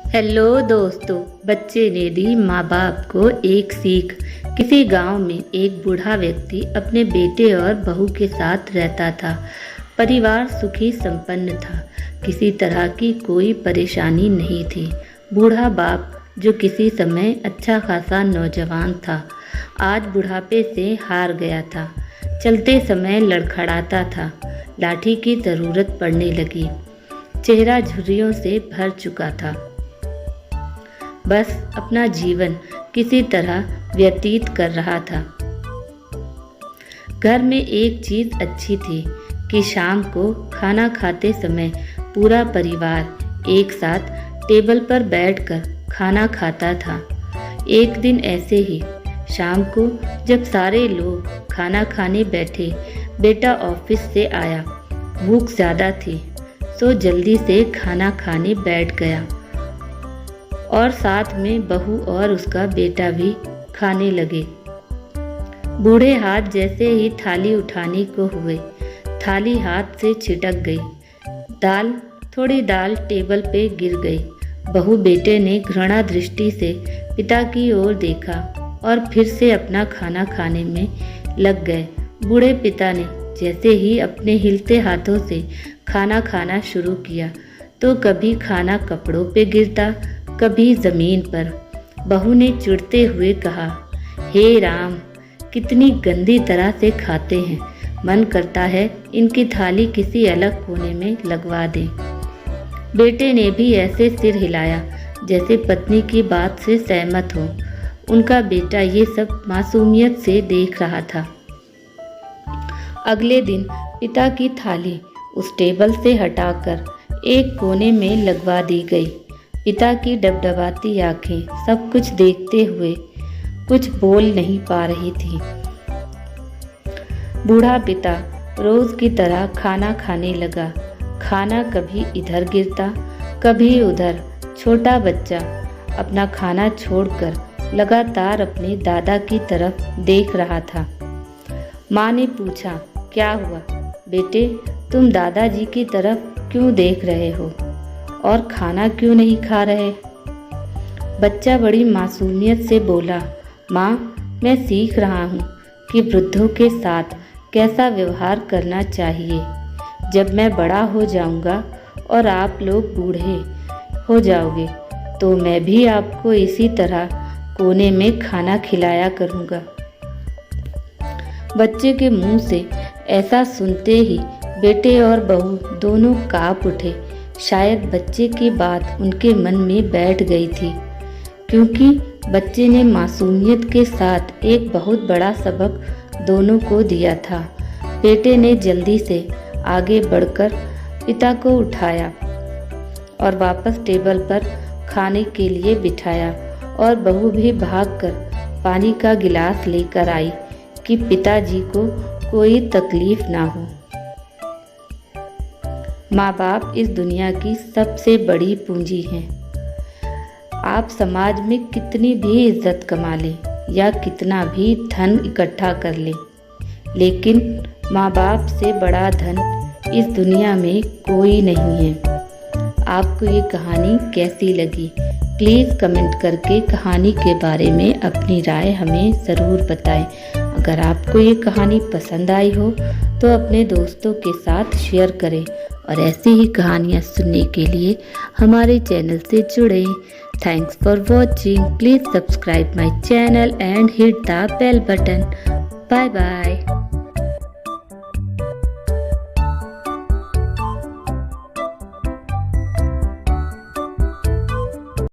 Hello दोस्तों, बच्चे ने दी माँ बाप को एक सीख। किसी गांव में एक बूढ़ा व्यक्ति अपने बेटे और बहू के साथ रहता था। परिवार सुखी संपन्न था, किसी तरह की कोई परेशानी नहीं थी। बूढ़ा बाप, जो किसी समय अच्छा खासा नौजवान था, आज बुढ़ापे से हार गया था। चलते समय लड़खड़ाता था, लाठी की ज़रूरत पड़ने लगी। चेहरा झुर्रियों से भर चुका था। बस अपना जीवन किसी तरह व्यतीत कर रहा था। घर में एक चीज़ अच्छी थी कि शाम को खाना खाते समय पूरा परिवार एक साथ टेबल पर बैठकर खाना खाता था। एक दिन ऐसे ही शाम को जब सारे लोग खाना खाने बैठे, बेटा ऑफिस से आया। भूख ज़्यादा थी, सो जल्दी से खाना खाने बैठ गया और साथ में बहू और उसका बेटा भी खाने लगे। बूढ़े हाथ जैसे ही थाली उठाने को हुए, थाली हाथ से छिटक गई। थोड़ी दाल टेबल पे गिर गई। बहू बेटे ने घृणा दृष्टि से पिता की ओर देखा और फिर से अपना खाना खाने में लग गए। बूढ़े पिता ने जैसे ही अपने हिलते हाथों से खाना खाना शुरू किया तो कभी खाना कपड़ों पे गिरता, कभी ज़मीन पर। बहू ने चिढ़ते हुए कहा, हे राम, कितनी गंदी तरह से खाते हैं। मन करता है इनकी थाली किसी अलग कोने में लगवा दें। बेटे ने भी ऐसे सिर हिलाया जैसे पत्नी की बात से सहमत हो। उनका बेटा ये सब मासूमियत से देख रहा था। अगले दिन पिता की थाली उस टेबल से हटाकर एक कोने में लगवा दी गई। पिता की डबडबाती आंखें सब कुछ देखते हुए कुछ बोल नहीं पा रही थी। बूढ़ा पिता रोज की तरह खाना खाने लगा। खाना कभी इधर गिरता, कभी उधर। छोटा बच्चा अपना खाना छोड़कर लगातार अपने दादा की तरफ देख रहा था। माँ ने पूछा, क्या हुआ बेटे, तुम दादाजी की तरफ क्यों देख रहे हो और खाना क्यों नहीं खा रहे? बच्चा बड़ी मासूमियत से बोला, माँ, मैं सीख रहा हूँ कि वृद्धों के साथ कैसा व्यवहार करना चाहिए। जब मैं बड़ा हो जाऊँगा और आप लोग बूढ़े हो जाओगे तो मैं भी आपको इसी तरह कोने में खाना खिलाया करूँगा। बच्चे के मुंह से ऐसा सुनते ही बेटे और बहू दोनों काँप उठे। शायद बच्चे की बात उनके मन में बैठ गई थी, क्योंकि बच्चे ने मासूमियत के साथ एक बहुत बड़ा सबक दोनों को दिया था। बेटे ने जल्दी से आगे बढ़कर पिता को उठाया और वापस टेबल पर खाने के लिए बिठाया, और बहू भी भागकर पानी का गिलास लेकर आई कि पिताजी को कोई तकलीफ ना हो। माँ बाप इस दुनिया की सबसे बड़ी पूंजी हैं। आप समाज में कितनी भी इज्जत कमा लें या कितना भी धन इकट्ठा कर लें, लेकिन माँ बाप से बड़ा धन इस दुनिया में कोई नहीं है। आपको ये कहानी कैसी लगी? प्लीज़ कमेंट करके कहानी के बारे में अपनी राय हमें ज़रूर बताएं। अगर आपको ये कहानी पसंद आई हो तो अपने दोस्तों के साथ शेयर करें, और ऐसी ही कहानियाँ सुनने के लिए हमारे चैनल से जुड़ें। Thanks for watching. Please subscribe my channel and hit the bell button. Bye bye.